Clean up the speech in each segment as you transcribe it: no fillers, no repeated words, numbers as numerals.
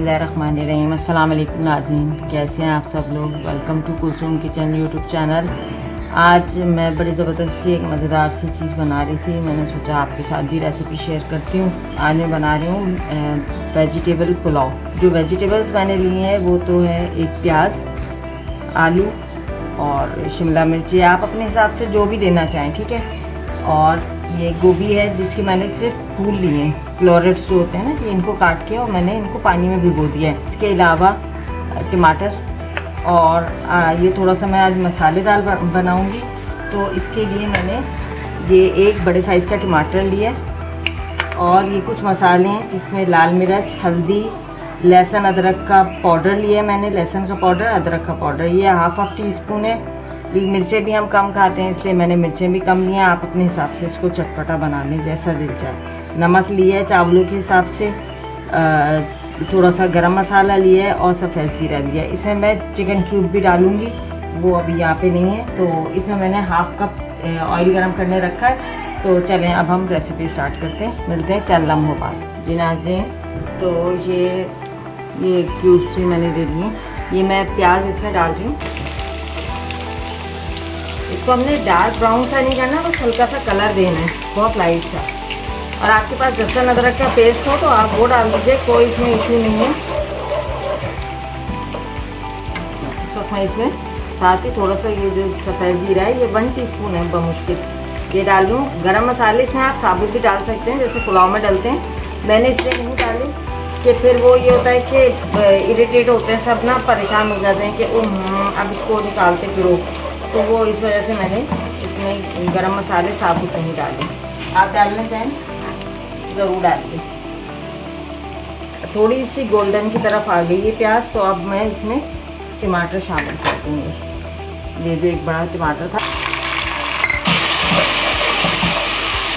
बिस्मिल्लाहिर्रहमानिर्रहीम। अस्सलाम वालेकुम नाज़रीन, कैसे हैं आप सब लोग। Welcome to Kulsoom kitchen YouTube channel. आज मैं बड़ी ज़बरदस्त सी एक मज़ेदार सी चीज़ बना रही थी। मैंने सोचा आपके साथ भी रेसिपी शेयर करती हूँ। आज मैं बना रही हूँ वेजिटेबल पुलाव। जो वेजिटेबल्स मैंने लिए हैं वो तो है एक प्याज, आलू और शिमला मिर्ची, आप अपने हिसाब से जो भी लेना चाहें, ठीक है। और ये गोभी है जिसके मैंने सिर्फ फूल लिए हैं, फ्लोरेट्स जो होते हैं ना, कि इनको काट के और मैंने इनको पानी में भिगो दिया है। इसके अलावा टमाटर और ये थोड़ा सा मैं आज मसालेदार बनाऊंगी, तो इसके लिए मैंने ये एक बड़े साइज़ का टमाटर लिया और ये कुछ मसाले हैं जिसमें लाल मिर्च, हल्दी, लहसुन अदरक का पाउडर लिया है मैंने, लहसुन का पाउडर, अदरक का पाउडर, ये हाफ टी स्पून है। मिर्चें भी हम कम खाते हैं इसलिए मैंने मिर्चें भी कम ली हैं। आप अपने हिसाब से इसको चटपटा बना लें जैसा दिल चाहे। नमक लिया है चावलों के हिसाब से, थोड़ा सा गरम मसाला लिया है और सफ़ेद ज़ीरा लिया है। इसमें मैं चिकन क्यूब भी डालूँगी, वो अभी यहाँ पे नहीं है। तो इसमें मैंने हाफ कप ऑयल गरम करने रखा है। तो चलें अब हम रेसिपी स्टार्ट करते हैं, मिलते हैं चल लम्हों बाद। जी नाज़रीन, तो ये क्यूब्स भी मैंने दे दिए। ये मैं प्याज इसमें डाल रही हूँ। इसको हमने डार्क ब्राउन सा नहीं करना, बस हल्का सा कलर देना है, बहुत लाइट सा। और आपके पास लहसुन अदरक का पेस्ट हो तो आप वो डाल दीजिए, कोई इसमें इशू नहीं है। मैं इसमें साथ ही थोड़ा सा ये जो सफ़ेद जीरा है, ये 1 टीस्पून है बमुश्किल, ये डाल दूँ। गरम मसाले इसमें आप साबुत भी डाल सकते हैं जैसे पुलाव में डलते हैं। मैंने इसलिए नहीं डाली कि फिर वो ये होता है कि इरिटेट होते हैं सब ना, परेशान हो जाते हैं कि अब इसको निकालते फिरो, तो वो इस वजह से मैंने इसमें गरम मसाले साबुत नहीं डाले। आप डालना चाहें ज़रूर डालिए। थोड़ी सी गोल्डन की तरफ आ गई है प्याज, तो अब मैं इसमें टमाटर शामिल कर दूँगी। ये जो एक बड़ा टमाटर था,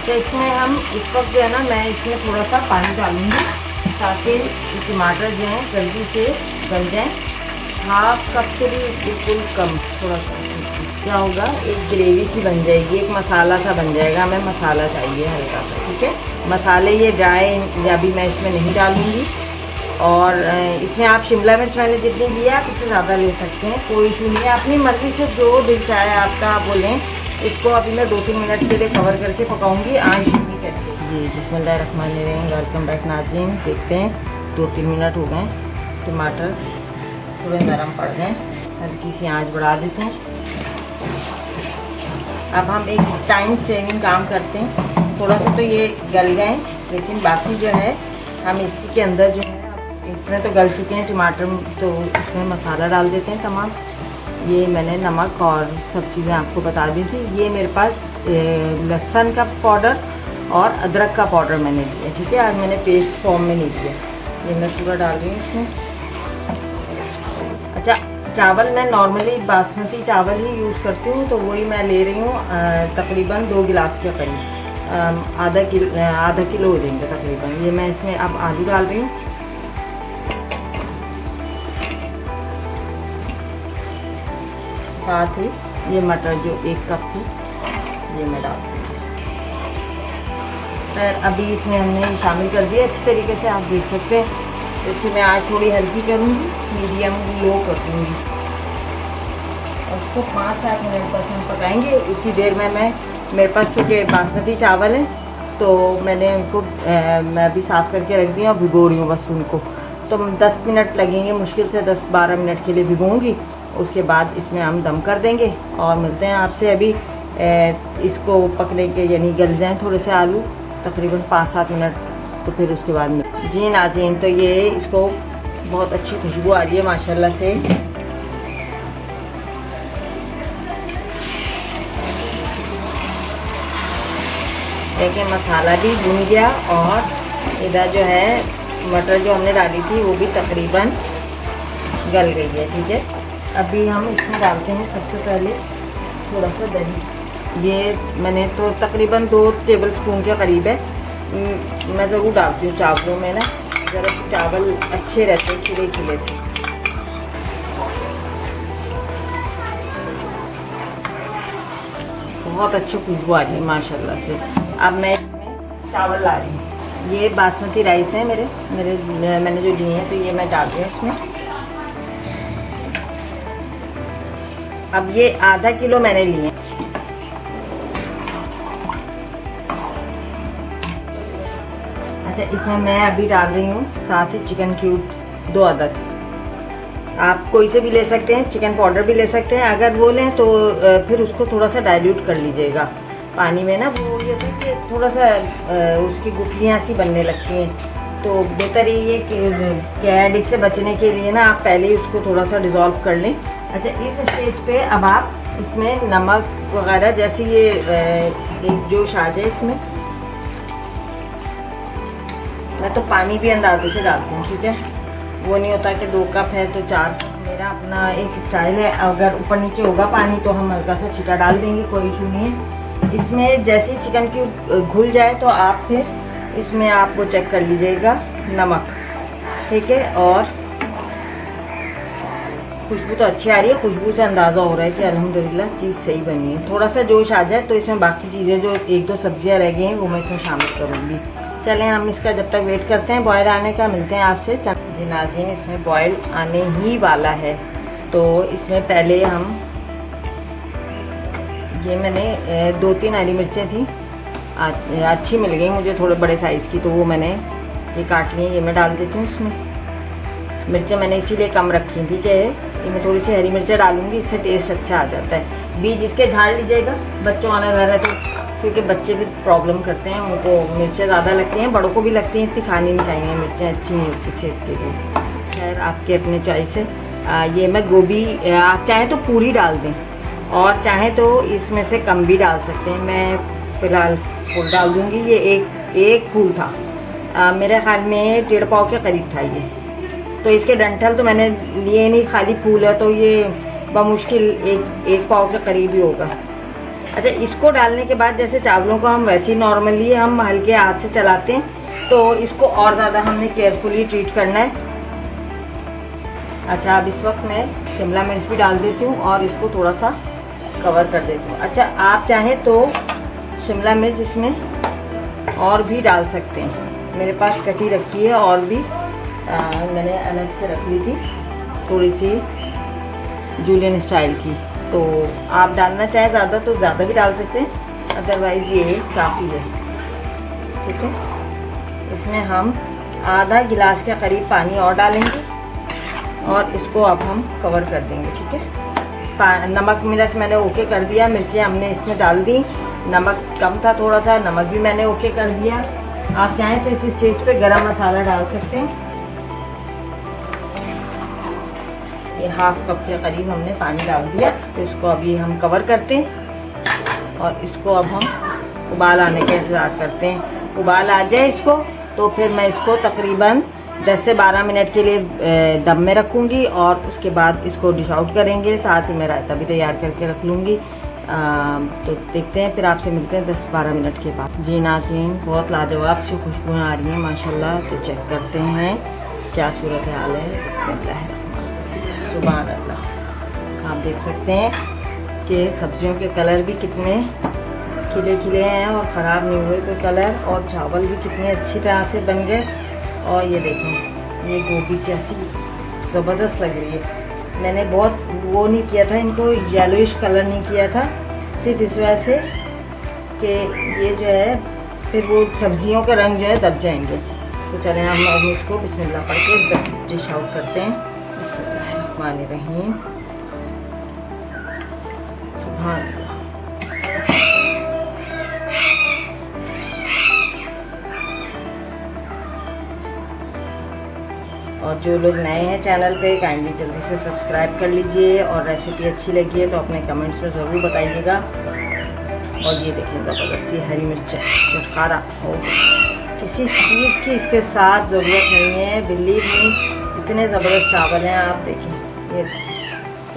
तो इसमें हम इस वक्त जो है ना, मैं इसमें थोड़ा सा पानी डालूँगी ताकि टमाटर जो हैं जल्दी से गल जाएँ। हाफ कप से भी बिल्कुल कम, थोड़ा सा क्या होगा, एक ग्रेवी सी बन जाएगी, एक मसाला सा बन जाएगा। हमें मसाला चाहिए हल्का सा, ठीक है। मसाले ये ड्राई या भी मैं इसमें नहीं डालूँगी। और इसमें आप शिमला मिर्च मैंने जितनी ली है आप इससे ज़्यादा ले सकते हैं, कोई इशू नहीं है। अपनी मर्ज़ी से जो दिल चाहे आपका आप बोलें। इसको अभी मैं 2-3 मिनट के लिए कवर करके पकाऊँगी, आँच धीमी करके। जी बिस्मिल्लाहिर्रहमानिर्रहीम, वेलकम बैक नाज़रीन। देखते हैं 2-3 मिनट हो गए, टमाटर थोड़े नरम पड़ गए, हल्की सी आंच बढ़ा देते हैं। अब हम एक टाइम सेविंग काम करते हैं। थोड़ा सा तो ये गल गए, लेकिन बाकी जो है हम इसी के अंदर जो है, इसमें तो गल चुके हैं टमाटर, तो इसमें मसाला डाल देते हैं तमाम। ये मैंने नमक और सब चीज़ें आपको बता दी थी। ये मेरे पास लहसुन का पाउडर और अदरक का पाउडर मैंने लिया, ठीक है। आज मैंने पेस्ट फॉर्म में नहीं लिया। ये मैं पूरा डाल रही हूँ इसमें। अच्छा, चावल मैं नॉर्मली बासमती चावल ही यूज़ करती हूँ, तो वही मैं ले रही हूँ तकरीबन 2 गिलास के करीब, आधा किलो हो जाएंगे तकरीबन। ये मैं इसमें अब आलू डाल रही हूँ, साथ ही ये मटर जो 1 कप थी ये मैं डाल रही हूँ। फिर अभी इसमें हमने शामिल कर दिया अच्छी तरीके से, आप देख सकते हैं। इसकी मैं आज थोड़ी हल्की करूँगी, मीडियम लो कर दूँगी। उसको 5-7 मिनट तक हम पकाएंगे। इतनी देर में मेरे पास चूँकि बासमती चावल है, तो मैंने उनको मैं अभी साफ़ करके रख दिया और भिगो रही हूँ बस उनको। तो 10 मिनट लगेंगे, मुश्किल से 10-12 मिनट के लिए भिगोऊँगी। उसके बाद इसमें हम दम कर देंगे और मिलते हैं आपसे। अभी इसको पकने के यानी गल जाएँ थोड़े से आलू, तकरीबन 5-7 मिनट, तो फिर उसके बाद में। जी नाज़रीन, तो ये इसको बहुत अच्छी खुशबू आ रही है माशाल्लाह से। देखिए मसाला भी भुन गया और इधर जो है मटर जो हमने डाली थी वो भी तकरीबन गल गई है, ठीक है। अभी हम इसमें डालते हैं सबसे पहले थोड़ा सा दही। ये मैंने तो तकरीबन 2 टेबल स्पून के करीब है। मैं ज़रूर डालती हूँ चावलों में ना, ज़रा चावल अच्छे रहते हैं खिले खिले से। बहुत अच्छी खुशबू आ रही है माशाल्लाह से। अब मैं इसमें चावल ला रही हूँ। ये बासमती राइस है मैंने जो लिए हैं, तो ये मैं डाल रही हूँ इसमें। अब ये आधा किलो मैंने लिए। अच्छा, इसमें मैं अभी डाल रही हूँ साथ ही चिकन क्यूब 2 अदद। आप कोई से भी ले सकते हैं, चिकन पाउडर भी ले सकते हैं। अगर वो लें तो फिर उसको थोड़ा सा डाइल्यूट कर लीजिएगा पानी में ना। वो ये है कि थोड़ा सा उसकी गुठलियाँ सी बनने लगती हैं, तो बेहतर ये कि हेडेक से बचने के लिए ना आप पहले ही उसको थोड़ा सा डिज़ोल्व कर लें। अच्छा, इस स्टेज पे अब आप इसमें नमक वगैरह जैसे ये एक जोश आ जाए इसमें, मैं तो पानी भी अंदाजे से डालती हूँ, ठीक है। वो नहीं होता कि 2 कप है तो 4। मेरा अपना एक स्टाइल है, अगर ऊपर नीचे होगा पानी तो हम हल्का सा छींटा डाल देंगे, कोई इशू नहीं है। इसमें जैसे ही चिकन की घुल जाए तो आप फिर इसमें आप वो चेक कर लीजिएगा नमक, ठीक है। और खुशबू तो अच्छी आ रही है, खुशबू से अंदाज़ा हो रहा है कि अल्हम्दुलिल्लाह चीज़ सही बनी है। थोड़ा सा जोश आ जाए तो इसमें बाकी चीज़ें जो 1-2 सब्जियां रह गई हैं वो मैं इसमें शामिल करूँगी। चलें हम इसका जब तक वेट करते हैं बॉयल आने का, मिलते हैं आपसे। जी नाज़रीन, इसमें बॉयल आने ही वाला है, तो इसमें पहले हम ये मैंने 2-3 हरी मिर्चें थी, अच्छी मिल गई मुझे थोड़े बड़े साइज़ की, तो वो मैंने ये काट ली। ये मैं डाल देती हूँ इसमें। मिर्चें मैंने इसीलिए कम रखी थी कि ये मैं थोड़ी सी हरी मिर्चें डालूँगी, इससे टेस्ट अच्छा आ जाता है। बीज इसके झाड़ लीजिएगा, बच्चों आना घर है तो, क्योंकि बच्चे भी प्रॉब्लम करते हैं, उनको मिर्चें ज़्यादा लगती हैं, बड़ों को भी लगती हैं, इतनी खानी नहीं चाहिए मिर्चें, अच्छी नहीं होती सेहत के लिए। खैर आपके अपने चॉइस है। ये मैं गोभी आप चाहें तो पूरी डाल दें और चाहें तो इसमें से कम भी डाल सकते हैं। मैं फ़िलहाल फूल डाल दूँगी। ये एक फूल था, मेरे ख्याल में 1.5 पाव के करीब था ये, तो इसके डंठल तो मैंने लिए नहीं, खाली फूल है, तो ये बमुश्किल एक पाव के करीब ही होगा। अच्छा, इसको डालने के बाद जैसे चावलों को हम वैसे ही नॉर्मली हम हल्के हाथ से चलाते हैं, तो इसको और ज़्यादा हमने केयरफुली ट्रीट करना है। अच्छा, अब इस वक्त मैं शिमला मिर्च भी डाल देती हूँ और इसको थोड़ा सा कवर कर देती हूँ। अच्छा, आप चाहें तो शिमला मिर्च इसमें और भी डाल सकते हैं, मेरे पास कटी रखी है और भी मैंने अलग से रख ली थी, थोड़ी सी जूलियन स्टाइल की, तो आप डालना चाहें ज़्यादा तो ज़्यादा भी डाल सकते हैं, अदरवाइज़ ये काफ़ी है, ठीक है। इसमें हम आधा गिलास के करीब पानी और डालेंगे और इसको अब हम कवर कर देंगे, ठीक है। नमक मिर्च मैंने ओके कर दिया, मिर्चें हमने इसमें डाल दी, नमक कम था थोड़ा सा, नमक भी मैंने ओके कर दिया। आप चाहें तो इस स्टेज पे गरम मसाला डाल सकते हैं। ये 1/2 कप के करीब हमने पानी डाल दिया, तो इसको अभी हम कवर करते हैं और इसको अब हम उबाल आने का इंतज़ार करते हैं। उबाल आ जाए इसको तो फिर मैं इसको तकरीबन 10 से 12 मिनट के लिए दम में रखूँगी और उसके बाद इसको डिश आउट करेंगे। साथ ही मैं रायता भी तैयार करके रख लूँगी। तो देखते हैं, फिर आपसे मिलते हैं 10-12 मिनट के बाद। जी नाज़रीन, बहुत लाजवाब सी खुशबू आ रही है माशाल्लाह, तो चेक करते हैं क्या सूरत हाल है। बिस्मिल्लाह, सुभान अल्लाह। आप देख सकते हैं कि सब्जियों के कलर भी कितने खिले खिले हैं और ख़राब नहीं हुए कोई कलर, और चावल भी कितने अच्छी तरह से बन गए। और ये देखें, ये गोभी कैसी ज़बरदस्त लग रही है। मैंने बहुत वो नहीं किया था, इनको येलोइश कलर नहीं किया था, सिर्फ इस वजह से कि ये जो है फिर वो सब्जियों के रंग जो है दब जाएंगे। तो चलें हम इसको बिस्मिल्लाह पढ़ के डिश आउट करते हैं। बिस्मिल्लाहिर्रहमानिर्रहीम, सुभान अल्लाह। और जो लोग नए हैं चैनल पे, काइंडली जल्दी से सब्सक्राइब कर लीजिए, और रेसिपी अच्छी लगी है तो अपने कमेंट्स में ज़रूर बताइएगा। और ये देखिए ज़बरदस्ती हरी मिर्च चटकारा हो, किसी चीज़ की इसके साथ ज़रूरत नहीं है, बिलीव मी। इतने ज़बरदस्त चावल हैं, आप देखें, ये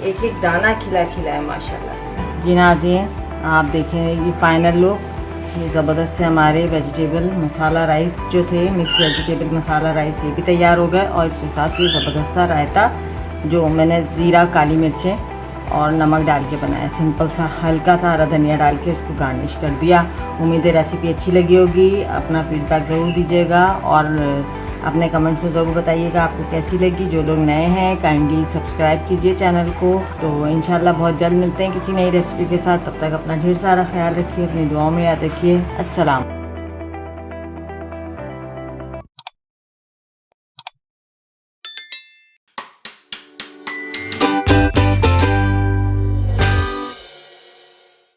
एक एक दाना खिला खिला है माशाल्लाह से। जी नाज़रीन, आप देखें ये फाइनल लुक। ये ज़बरदस्त से हमारे वेजिटेबल मसाला राइस जो थे, मिक्स वेजिटेबल मसाला राइस, ये भी तैयार हो गए। और इसके साथ ये ज़बरदस्त सा रायता जो मैंने ज़ीरा, काली मिर्चें और नमक डाल के बनाया। सिंपल सा हल्का सा हरा धनिया डाल के उसको गार्निश कर दिया। उम्मीद है रेसिपी अच्छी लगी होगी। अपना फीडबैक ज़रूर दीजिएगा और अपने कमेंट्स में ज़रूर बताइएगा आपको कैसी लगी। जो लोग नए हैं काइंडली सब्सक्राइब कीजिए चैनल को। तो इंशाल्लाह बहुत जल्द मिलते हैं किसी नई रेसिपी के साथ। तब तक अपना ढेर सारा ख्याल रखिए, अपनी दुआओं में याद रखिए। अस्सलाम।